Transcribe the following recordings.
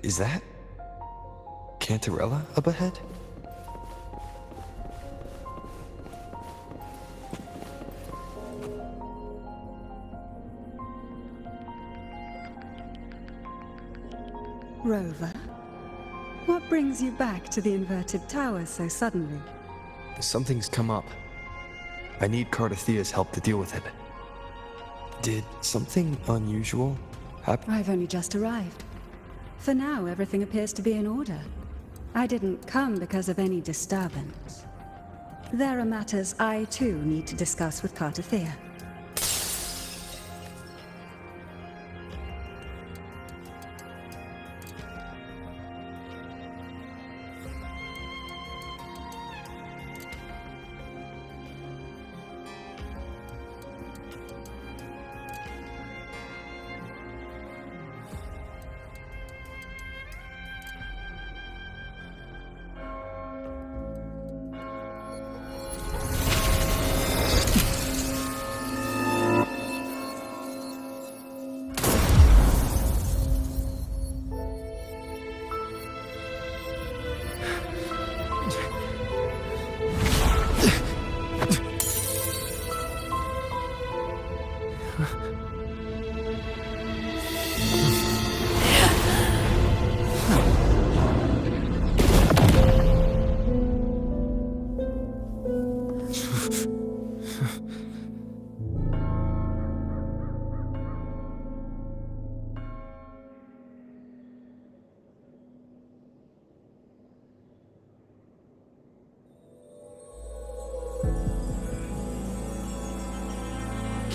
Is that Cartethyia up ahead? Rover, what brings you back to the inverted tower so suddenly? Something's come up. I need Cartethyia's help to deal with it. Did something unusual happen? I've only just arrived. For now, everything appears to be in order. I didn't come because of any disturbance. There are matters I, too, need to discuss with Cartethyia.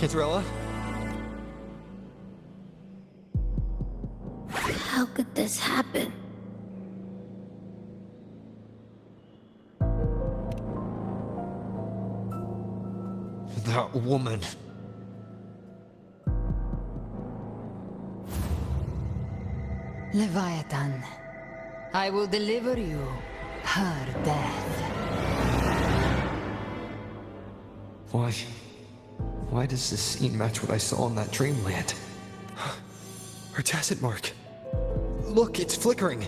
Cartethyia? How could this happen? That woman. Leviathan, I will deliver you her death. Why does this scene match what I saw in that dreamland? Her tacit mark. Look, it's flickering.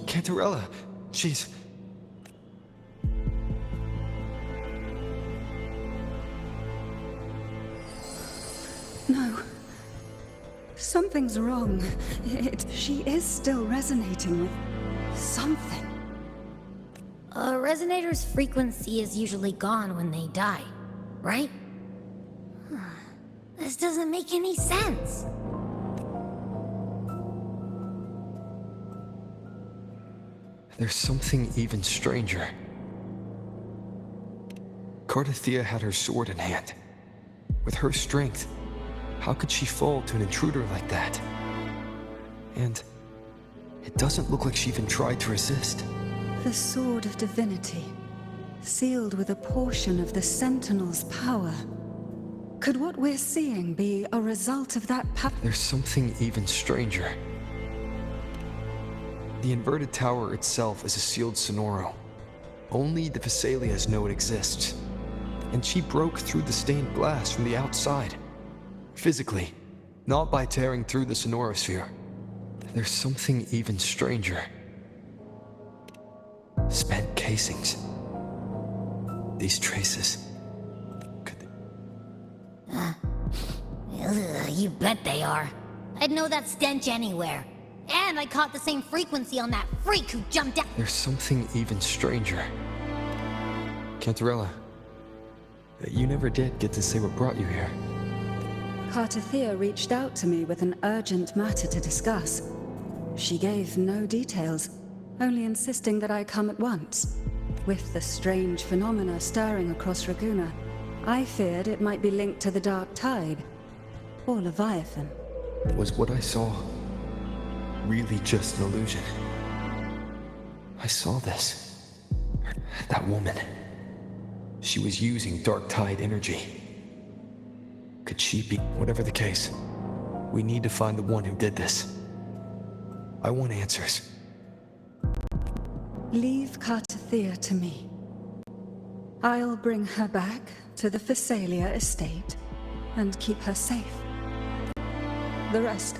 Cartethyia, she's... No. Something's wrong. She is still resonating with something. A resonator's frequency is usually gone when they die, right? This doesn't make any sense. There's something even stranger. Cartethyia had her sword in hand. With her strength, how could she fall to an intruder like that? And it doesn't look like she even tried to resist. The Sword of Divinity, sealed with a portion of the Sentinel's power. Could what we're seeing be a result of that power? There's something even stranger. The inverted tower itself is a sealed sonoro. Only the Thessalias know it exists. And she broke through the stained glass from the outside. Physically, not by tearing through the sonorosphere. There's something even stranger. Spent casings. These traces. You bet they are. I'd know that stench anywhere. And I caught the same frequency on that freak who jumped out. There's something even stranger. Cartethyia, you never did get to say what brought you here. Cartethyia reached out to me with an urgent matter to discuss. She gave no details, only insisting that I come at once. With the strange phenomena stirring across Raguna, I feared it might be linked to the Dark Tide, or Leviathan. Was what I saw really just an illusion? I saw this. That woman. She was using Dark Tide energy. Could she be... Whatever the case, we need to find the one who did this. I want answers. Leave Cartethyia to me. I'll bring her back to the Thessalia estate and keep her safe. The rest,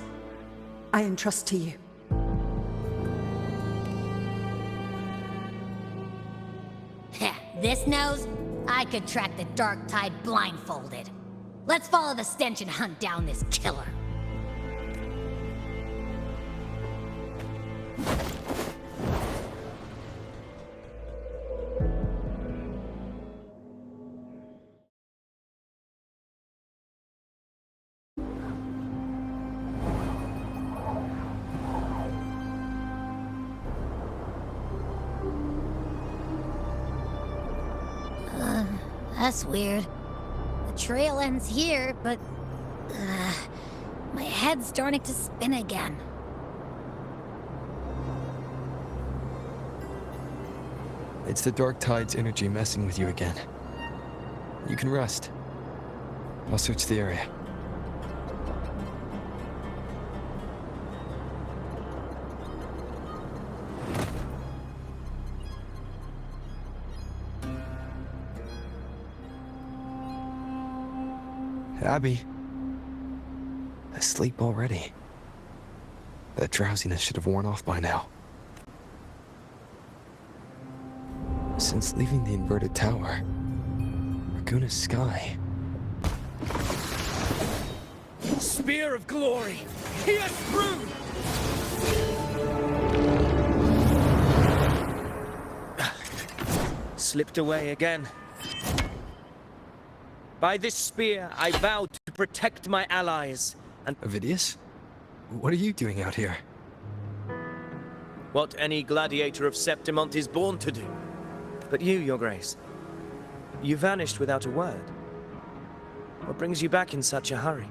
I entrust to you. this nose, I could track the dark tide blindfolded. Let's follow the stench and hunt down this killer. That's weird. The trail ends here, but... my head's starting to spin again. It's the dark tide's energy messing with you again. You can rest. I'll search the area. Abby. Asleep already. That drowsiness should have worn off by now. Since leaving the inverted tower, Raguna's sky. Spear of glory! Pierce through! Slipped away again. By this spear, I vow to protect my allies, and Avidius? What are you doing out here? what any gladiator of Septimont is born to do. But you, Your Grace, you vanished without a word. What brings you back in such a hurry?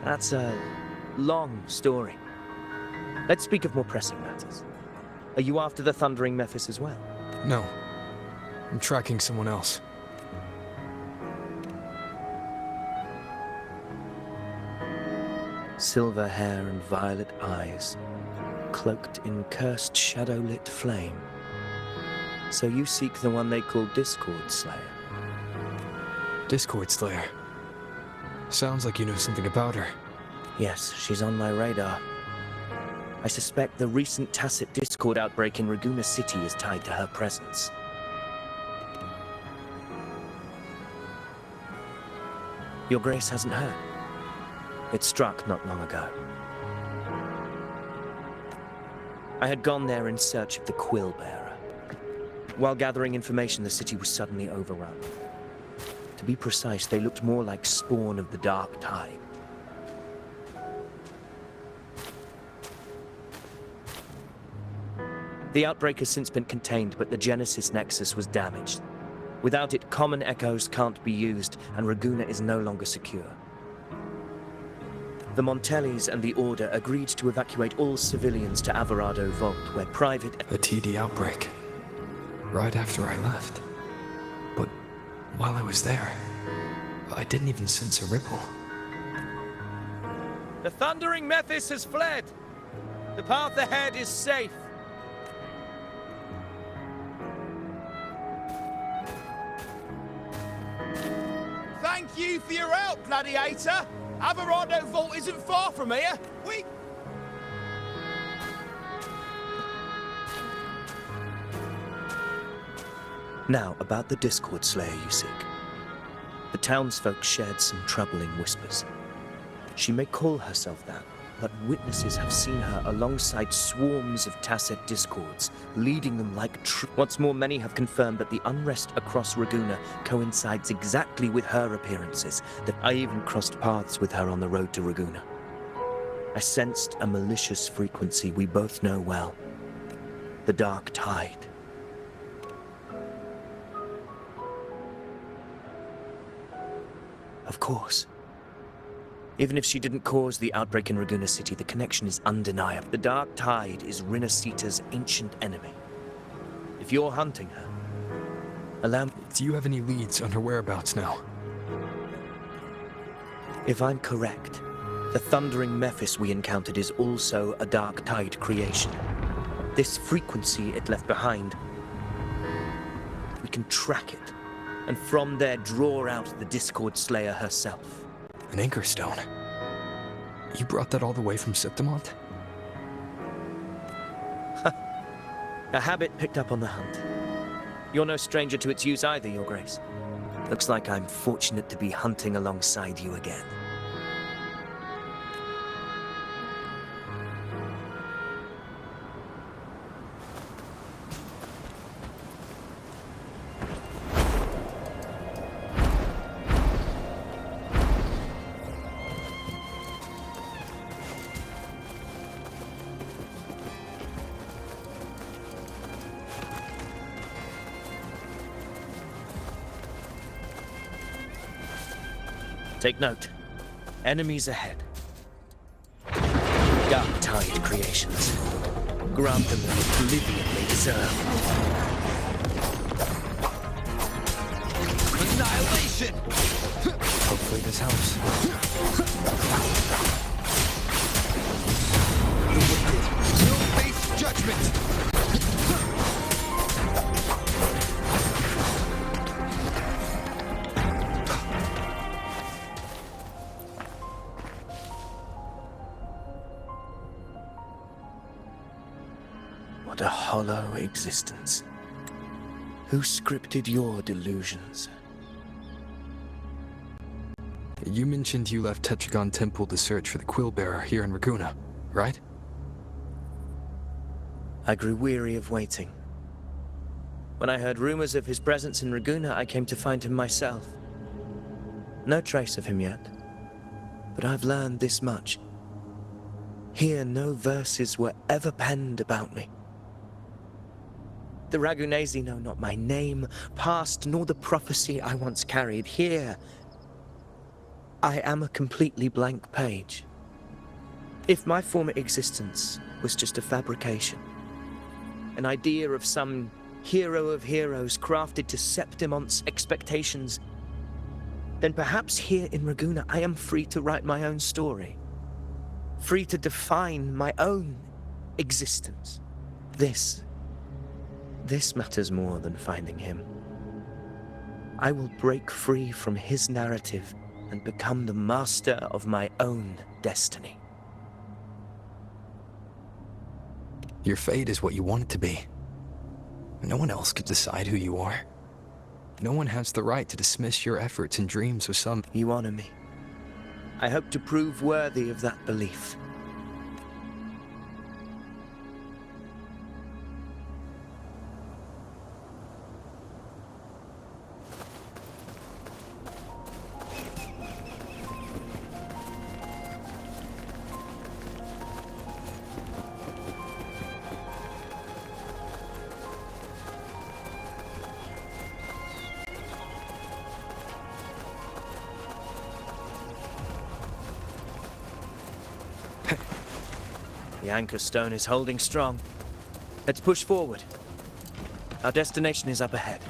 That's a long story. Let's speak of more pressing matters. Are you after the Thundering Mephis as well? No. I'm tracking someone else. Silver hair and violet eyes, cloaked in cursed shadow-lit flame. So you seek the one they call Discord Slayer. Discord Slayer. Sounds like you know something about her. Yes, she's on my radar. I suspect the recent tacit Discord outbreak in Raguna City is tied to her presence. Your Grace hasn't heard. It struck not long ago. I had gone there in search of the Quill Bearer. While gathering information, the city was suddenly overrun. To be precise, they looked more like spawn of the Dark Tide. The outbreak has since been contained, but the Genesis Nexus was damaged. Without it, common echoes can't be used, and Raguna is no longer secure. The Montellis and the Order agreed to evacuate all civilians to Alvarado Vault, where private... A TD outbreak. Right after I left. But while I was there, I didn't even sense a ripple. The Thundering Mephis has fled! The path ahead is safe. Thank you for your help, Gladiator! Alvarado Vault isn't far from here. Now, about the Discord Slayer you seek. The townsfolk shared some troubling whispers. She may call herself that, but witnesses have seen her alongside swarms of tacit discords, leading them like What's more, many have confirmed that the unrest across Raguna coincides exactly with her appearances, that I even crossed paths with her on the road to Raguna. I sensed a malicious frequency we both know well. The Dark Tide. Of course. Even if she didn't cause the outbreak in Raguna City, the connection is undeniable. The Dark Tide is Rinasita's ancient enemy. If you're hunting her, allow me... Do you have any leads on her whereabouts now? If I'm correct, the Thundering Mephis we encountered is also a Dark Tide creation. This frequency it left behind, we can track it, and from there draw out the Discord Slayer herself. An anchor stone. You brought that all the way from Septimont? A habit picked up on the hunt. You're no stranger to its use either, Your Grace. Looks like I'm fortunate to be hunting alongside you again. Take note. Enemies ahead. Dark-tide creations. Grant them the oblivion they deserve. Annihilation! Hopefully this helps. The wicked will face judgment! What a hollow existence. Who scripted your delusions? You mentioned you left Tetragon Temple to search for the Quill Bearer here in Raguna, right? I grew weary of waiting. When I heard rumors of his presence in Raguna, I came to find him myself. No trace of him yet, but I've learned this much. Here, no verses were ever penned about me. The Ragunesi know not my name, past, nor the prophecy I once carried. Here, I am a completely blank page. If my former existence was just a fabrication, an idea of some hero of heroes crafted to Septimont's expectations, then perhaps here in Raguna I am free to write my own story. Free to define my own existence. This matters more than finding him. I will break free from his narrative and become the master of my own destiny. Your fate is what you want it to be. No one else could decide who you are. No one has the right to dismiss your efforts and dreams with some... You honor me. I hope to prove worthy of that belief. The anchor stone is holding strong. Let's push forward. Our destination is up ahead.